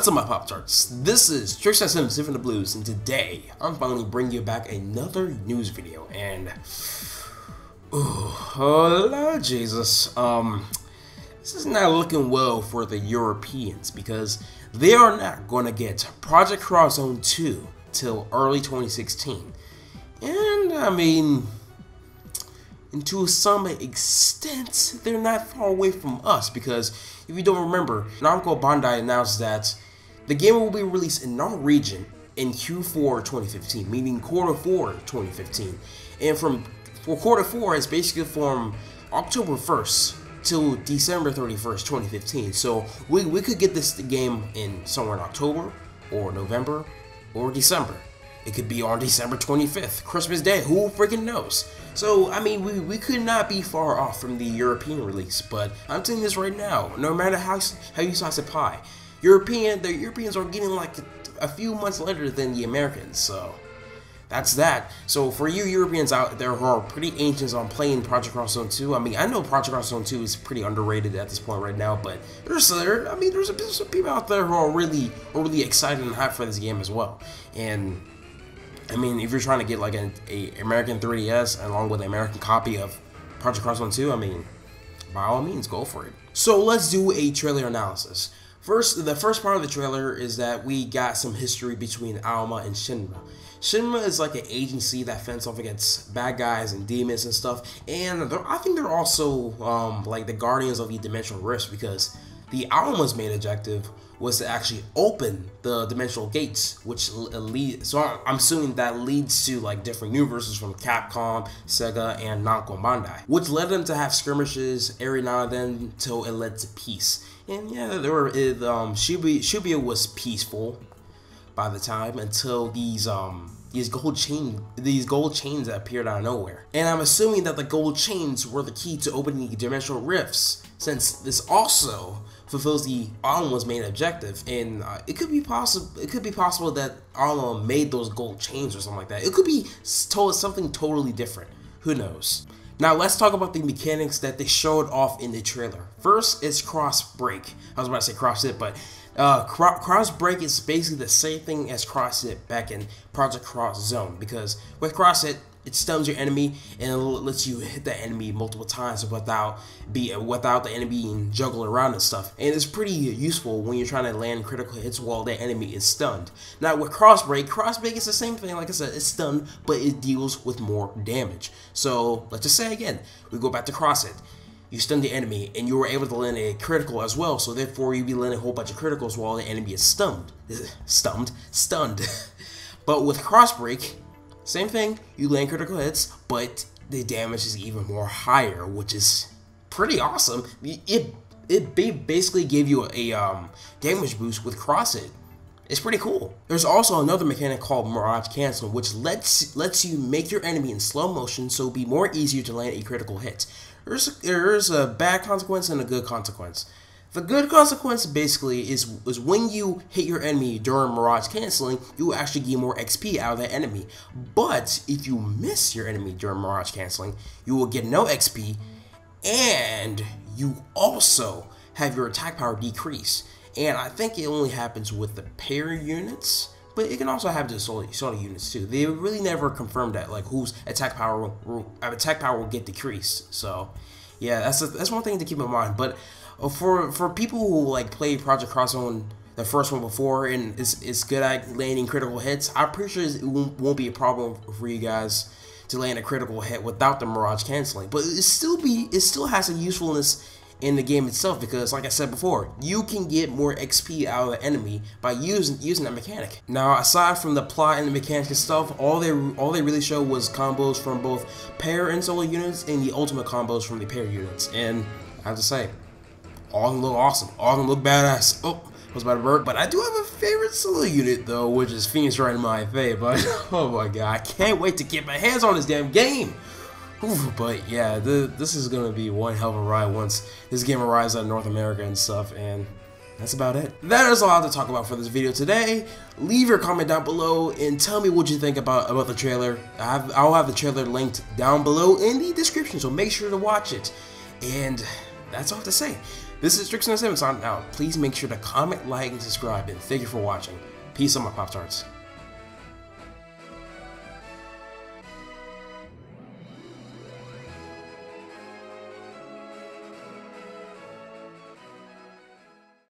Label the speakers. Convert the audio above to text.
Speaker 1: What's up, my Pop-Tarts? This is Trick7 the Blues, and today I'm finally bringing you back another news video. And oh Lord Jesus, this is not looking well for the Europeans because they are not going to get Project Cross Zone 2 till early 2016. And I mean, and to some extent, they're not far away from us because if you don't remember, Namco Bandai announced that the game will be released in our region in Q4 2015, meaning quarter 4 2015. And for quarter 4, it's basically from October 1st till December 31st, 2015. So we could get this game in somewhere in October or November or December. It could be on December 25th, Christmas Day, who freaking knows? So, I mean, we could not be far off from the European release, but I'm telling you this right now, no matter how you slice the pie, the Europeans are getting like a few months later than the Americans, so that's that. So for you Europeans out there who are pretty anxious on playing Project Cross Zone 2, I mean, I know Project Cross Zone 2 is pretty underrated at this point right now, but there's some people out there who are really excited and hyped for this game as well. And I mean, if you're trying to get like an American 3DS along with an American copy of Project Cross Zone 2, I mean, by all means, go for it. So let's do a trailer analysis. The first part of the trailer is that we got some history between Alma and Shinra. Shinra is like an agency that fends off against bad guys and demons and stuff, and I think they're also like the guardians of the dimensional rifts, because the Alma's main objective was to actually open the dimensional gates, which so I'm assuming that leads to like different universes from Capcom, Sega, and Namco Bandai, which led them to have skirmishes every now and then till it led to peace. And yeah, Shibuya was peaceful by the time until these gold chains that appeared out of nowhere. And I'm assuming that the gold chains were the key to opening the dimensional rifts, since this also fulfills the Alma's main objective. And it could be possible that Alma made those gold chains or something like that. It could be something totally different. Who knows? Now let's talk about the mechanics that they showed off in the trailer. First is cross break. I was about to say cross hit, but cross break is basically the same thing as cross hit back in Project Cross Zone, because with cross hit, it stuns your enemy and it lets you hit the enemy multiple times without the enemy being juggled around and stuff. And it's pretty useful when you're trying to land critical hits while the enemy is stunned. Now with cross break is the same thing. Like I said, it's stunned, but it deals with more damage. So let's just say again, we go back to cross hit. You stun the enemy, and you were able to land a critical as well, so therefore you'll be landing a whole bunch of criticals while the enemy is stunned. But with crossbreak, same thing, you land critical hits, but the damage is even more higher, which is pretty awesome. It basically gave you a damage boost with cross hit. It's pretty cool. There's also another mechanic called Mirage Canceling, which lets you make your enemy in slow motion, so it'll be more easier to land a critical hit. There's a bad consequence and a good consequence. The good consequence basically is when you hit your enemy during Mirage Canceling, you will actually gain more XP out of that enemy. But if you miss your enemy during Mirage Canceling, you will get no XP, and you also have your attack power decrease. And I think it only happens with the pair units, but it can also have the solo units too. They really never confirmed that, like whose attack power will get decreased. So yeah, that's one thing to keep in mind. But for people who like played Project Cross Zone, the first one before, and it's good at landing critical hits, I'm pretty sure it won't be a problem for you guys to land a critical hit without the Mirage Canceling. But it still has a usefulness in the game itself, because like I said before, you can get more XP out of the enemy by using that mechanic. Now aside from the plot and the mechanics and stuff, all they really showed was combos from both pair and solo units and the ultimate combos from the pair units. And I have to say, all of them look awesome, all of them look badass. Oh, I was about to burp, but I do have a favorite solo unit though, which is Phoenix right in my face. But oh my god, I can't wait to get my hands on this damn game. But yeah, this is gonna be one hell of a ride once this game arrives at North America and stuff, and that's about it. That is all I have to talk about for this video today. Leave your comment down below and tell me what you think about the trailer. I'll have the trailer linked down below in the description, so make sure to watch it. And that's all I have to say. This is Strixon7 signing out. Please make sure to comment, like, and subscribe, and thank you for watching. Peace on my Pop-Tarts.